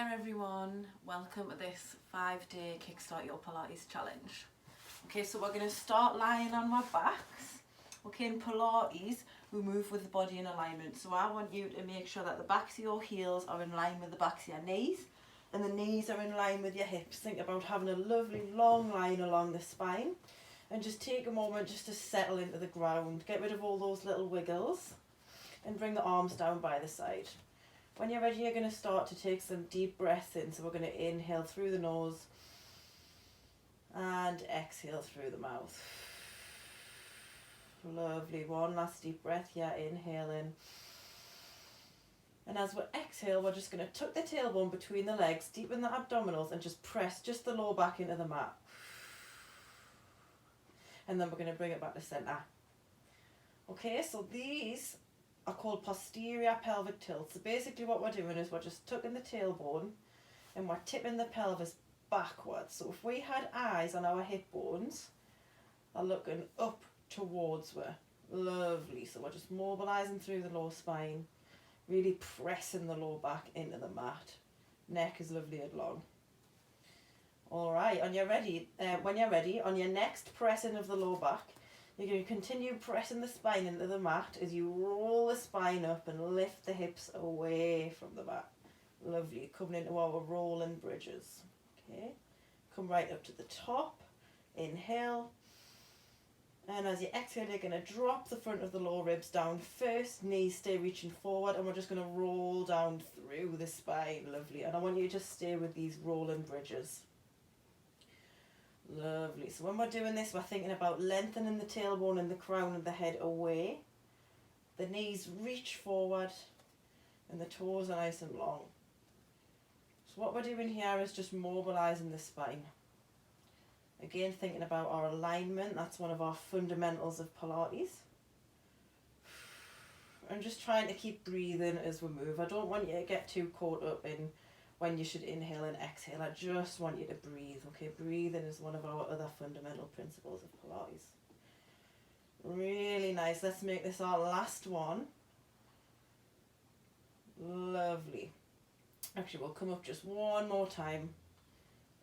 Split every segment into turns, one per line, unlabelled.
there everyone, welcome to this 5-day Kickstart Your Pilates challenge. Okay, so we're going to start lying on our backs. Okay, in Pilates we move with the body in alignment, so I want you to make sure that the backs of your heels are in line with the backs of your knees and the knees are in line with your hips. Think about having a lovely long line along the spine and just take a moment just to settle into the ground. Get rid of all those little wiggles and bring the arms down by the side. When you're ready, you're going to start to take some deep breaths in. So we're going to inhale through the nose and exhale through the mouth. Lovely. One last deep breath here, inhaling. And as we exhale, we're just going to tuck the tailbone between the legs, deepen the abdominals and just press just the lower back into the mat. And then we're going to bring it back to centre. Okay, so these are called posterior pelvic tilts. So basically what we're doing is we're just tucking the tailbone and we're tipping the pelvis backwards. So if we had eyes on our hip bones, they're looking up towards where. Lovely. So we're just mobilising through the lower spine, really pressing the lower back into the mat. Neck is lovely and long. Alright, when you're ready, on your next pressing of the lower back, you're going to continue pressing the spine into the mat as you roll the spine up and lift the hips away from the mat. Lovely. Coming into our rolling bridges. Okay. Come right up to the top. Inhale. And as you exhale, you're going to drop the front of the lower ribs down first. Knees stay reaching forward. And we're just going to roll down through the spine. Lovely. And I want you to just stay with these rolling bridges. Lovely. So when we're doing this, we're thinking about lengthening the tailbone and the crown of the head away. The knees reach forward and the toes are nice and long. So what we're doing here is just mobilising the spine. Again, thinking about our alignment. That's one of our fundamentals of Pilates. And just trying to keep breathing as we move. I don't want you to get too caught up in when you should inhale and exhale. I just want you to breathe, okay? Breathing is one of our other fundamental principles of Pilates. Really nice. Let's make this our last one. Lovely. Actually, we'll come up just one more time.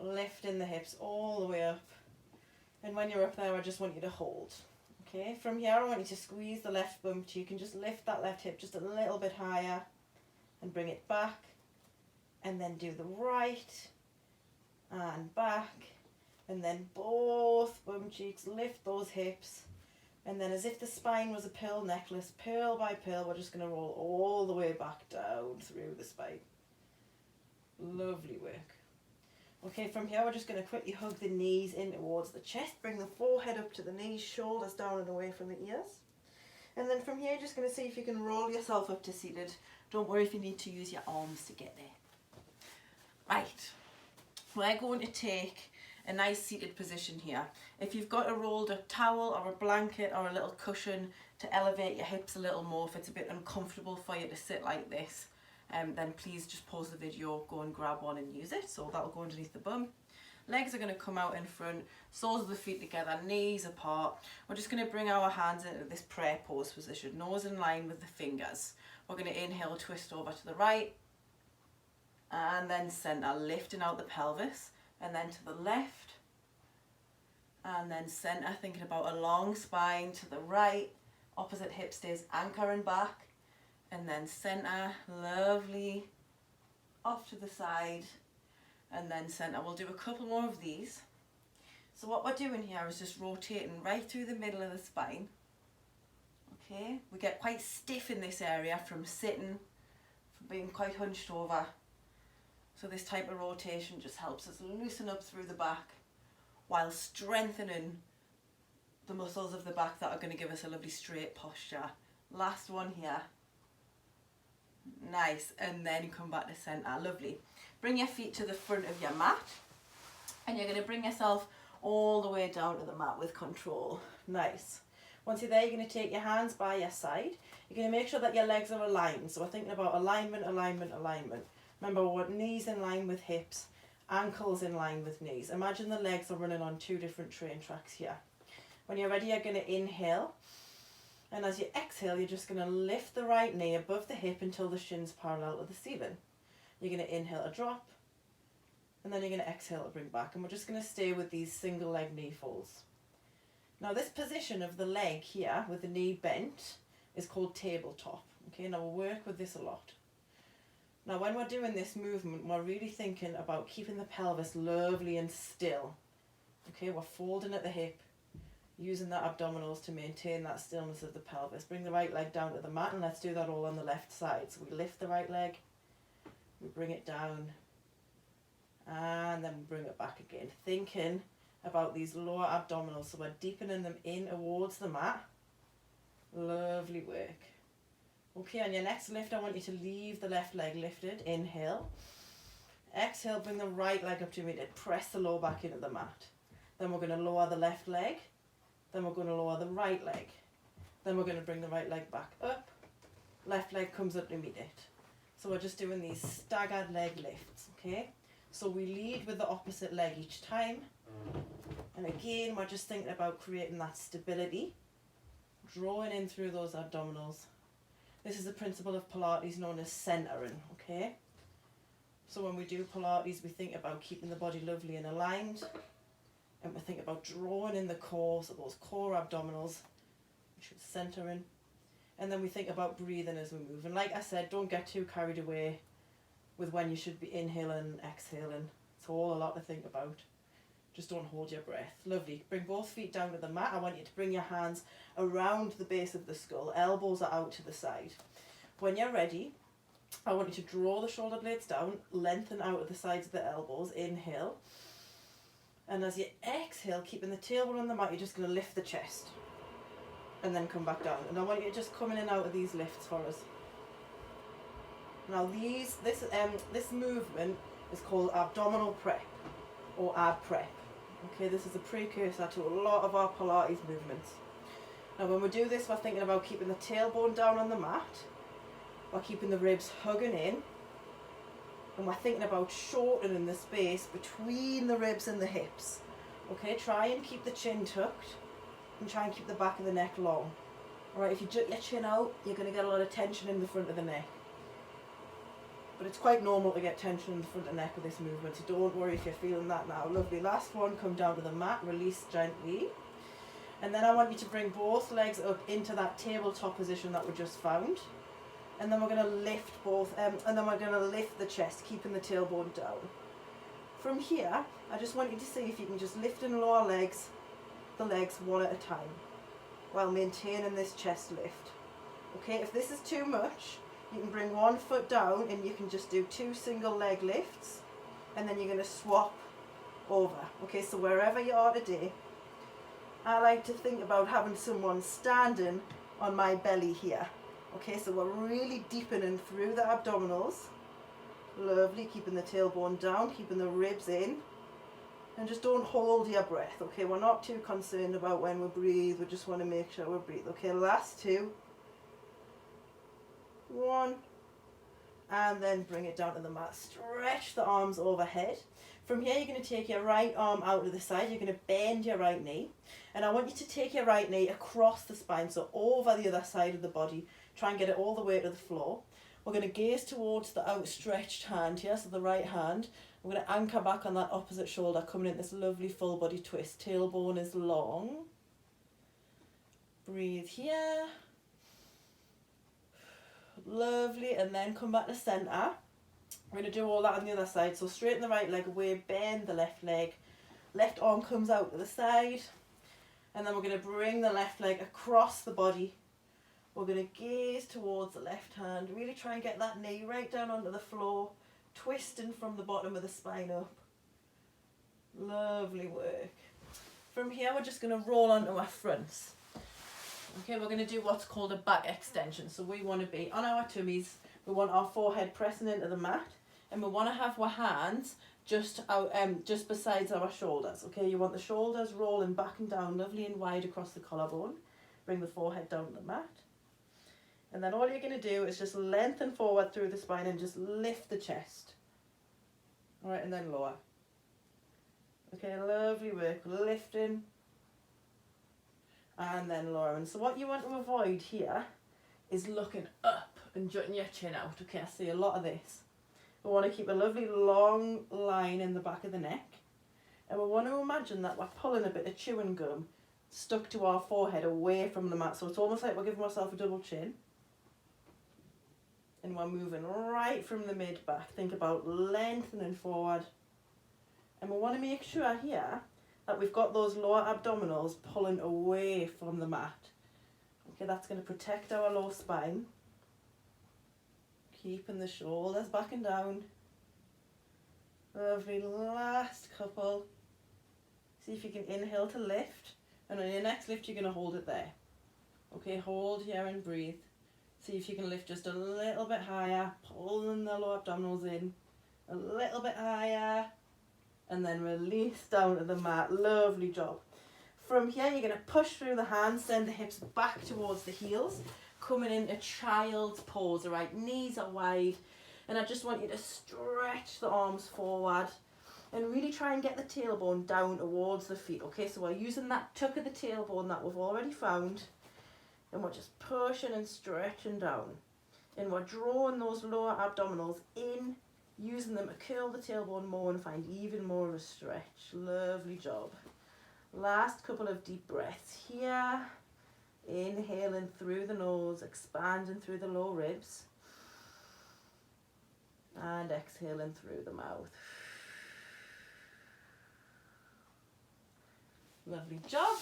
Lifting the hips all the way up. And when you're up there, I just want you to hold. Okay, from here, I want you to squeeze the left bum cheek and just lift that left hip just a little bit higher and bring it back. And then do the right and back, and then both bum cheeks, lift those hips, and then as if the spine was a pearl necklace, pearl by pearl, we're just going to roll all the way back down through the spine. Lovely work. Okay, from here we're just going to quickly hug the knees in towards the chest, bring the forehead up to the knees, shoulders down and away from the ears. And then from here you're just going to see if you can roll yourself up to seated. Don't worry if you need to use your arms to get there. Right, we're going to take a nice seated position here. If you've got a rolled up towel or a blanket or a little cushion to elevate your hips a little more, if it's a bit uncomfortable for you to sit like this, then please just pause the video, go and grab one and use it. So that'll go underneath the bum. Legs are going to come out in front, soles of the feet together, knees apart. We're just going to bring our hands into this prayer pose position, nose in line with the fingers. We're going to inhale, twist over to the right, and then centre, lifting out the pelvis, and then to the left, and then centre, thinking about a long spine to the right, opposite hip stays anchoring back, and then centre, lovely, off to the side, and then centre. We'll do a couple more of these. So what we're doing here is just rotating right through the middle of the spine. Okay, we get quite stiff in this area from sitting, from being quite hunched over. So this type of rotation just helps us loosen up through the back while strengthening the muscles of the back that are going to give us a lovely straight posture. Last one here. Nice. And then come back to centre. Lovely. Bring your feet to the front of your mat and you're going to bring yourself all the way down to the mat with control. Nice. Once you're there, you're going to take your hands by your side. You're going to make sure that your legs are aligned. So we're thinking about alignment, alignment, alignment. Remember, we're knees in line with hips, ankles in line with knees. Imagine the legs are running on two different train tracks here. When you're ready, you're going to inhale. And as you exhale, you're just going to lift the right knee above the hip until the shin's parallel to the ceiling. You're going to inhale to drop, and then you're going to exhale to bring back. And we're just going to stay with these single leg knee folds. Now this position of the leg here with the knee bent is called tabletop. Okay, now we'll work with this a lot. Now when we're doing this movement, we're really thinking about keeping the pelvis lovely and still. Okay, we're folding at the hip, using the abdominals to maintain that stillness of the pelvis. Bring the right leg down to the mat, and let's do that all on the left side. So we lift the right leg, we bring it down, and then we bring it back again. Thinking about these lower abdominals, so we're deepening them in towards the mat. Lovely work. Okay, on your next lift, I want you to leave the left leg lifted. Inhale. Exhale, bring the right leg up to your meter. Press the lower back into the mat. Then we're going to lower the left leg. Then we're going to lower the right leg. Then we're going to bring the right leg back up. Left leg comes up to meet it. So we're just doing these staggered leg lifts, okay? So we lead with the opposite leg each time. And again, we're just thinking about creating that stability. Drawing in through those abdominals. This is the principle of Pilates known as centering, okay? So when we do Pilates, we think about keeping the body lovely and aligned. And we think about drawing in the core, so those core abdominals, which is centering. And then we think about breathing as we move. And like I said, don't get too carried away with when you should be inhaling and exhaling. It's all a lot to think about. Just don't hold your breath. Lovely. Bring both feet down to the mat. I want you to bring your hands around the base of the skull. Elbows are out to the side. When you're ready, I want you to draw the shoulder blades down, lengthen out at the sides of the elbows. Inhale. And as you exhale, keeping the tailbone on the mat, you're just going to lift the chest. And then come back down. And I want you to just come in and out of these lifts for us. Now this movement is called abdominal prep or ab prep. Okay, this is a precursor to a lot of our Pilates movements. Now when we do this, we're thinking about keeping the tailbone down on the mat. We're keeping the ribs hugging in. And we're thinking about shortening the space between the ribs and the hips. Okay, try and keep the chin tucked and try and keep the back of the neck long. Alright, if you jut your chin out, you're going to get a lot of tension in the front of the neck. But it's quite normal to get tension in the front of the neck with this movement, so don't worry if you're feeling that now. Lovely. Last one, come down to the mat, release gently. And then I want you to bring both legs up into that tabletop position that we just found. And then we're going to lift and then we're going to lift the chest, keeping the tailbone down. From here, I just want you to see if you can just lift and lower the legs one at a time, while maintaining this chest lift. Okay, if this is too much, you can bring one foot down and you can just do 2 single leg lifts, and then you're going to swap over. Okay, so wherever you are today, I like to think about having someone standing on my belly here. Okay, so we're really deepening through the abdominals. Lovely, keeping the tailbone down, keeping the ribs in. And just don't hold your breath, okay? We're not too concerned about when we breathe. We just want to make sure we breathe. Okay, last 2. 1. And then bring it down to the mat. Stretch the arms overhead. From here, you're going to take your right arm out to the side. You're going to bend your right knee. And I want you to take your right knee across the spine, so over the other side of the body. Try and get it all the way to the floor. We're going to gaze towards the outstretched hand here, so the right hand. We're going to anchor back on that opposite shoulder, coming in this lovely full body twist. Tailbone is long. Breathe here. Lovely, and then come back to centre. We're going to do all that on the other side. So straighten the right leg away, bend the left leg. Left arm comes out to the side. And then we're going to bring the left leg across the body. We're going to gaze towards the left hand. Really try and get that knee right down onto the floor. Twisting from the bottom of the spine up. Lovely work. From here, we're just going to roll onto our fronts. Okay, we're going to do what's called a back extension. So we want to be on our tummies. We want our forehead pressing into the mat. And we want to have our hands just besides our shoulders. Okay, you want the shoulders rolling back and down, lovely and wide across the collarbone. Bring the forehead down to the mat. And then all you're going to do is just lengthen forward through the spine and just lift the chest. Alright, and then lower. Okay, lovely work. Lifting. And then lowering. So what you want to avoid here is looking up and jutting your chin out. Okay, I see a lot of this. We want to keep a lovely long line in the back of the neck. And we want to imagine that we're pulling a bit of chewing gum stuck to our forehead away from the mat. So it's almost like we're giving ourselves a double chin. And we're moving right from the mid back. Think about lengthening forward. And we want to make sure here that we've got those lower abdominals pulling away from the mat. Okay, that's going to protect our low spine. Keeping the shoulders back and down. Lovely, last couple. See if you can inhale to lift. And on your next lift, you're going to hold it there. Okay, hold here and breathe. See if you can lift just a little bit higher, pulling the lower abdominals in. A little bit higher. And then release down to the mat. Lovely job. From here, you're going to push through the hands, send the hips back towards the heels. Coming into child's pose, all right? Knees are wide. And I just want you to stretch the arms forward. And really try and get the tailbone down towards the feet. Okay, so we're using that tuck of the tailbone that we've already found. And we're just pushing and stretching down. And we're drawing those lower abdominals in, using them to curl the tailbone more and find even more of a stretch. Lovely job. Last couple of deep breaths here. Inhaling through the nose, expanding through the low ribs. And exhaling through the mouth. Lovely job.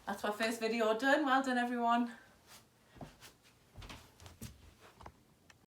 That's our first video done. Well done, everyone.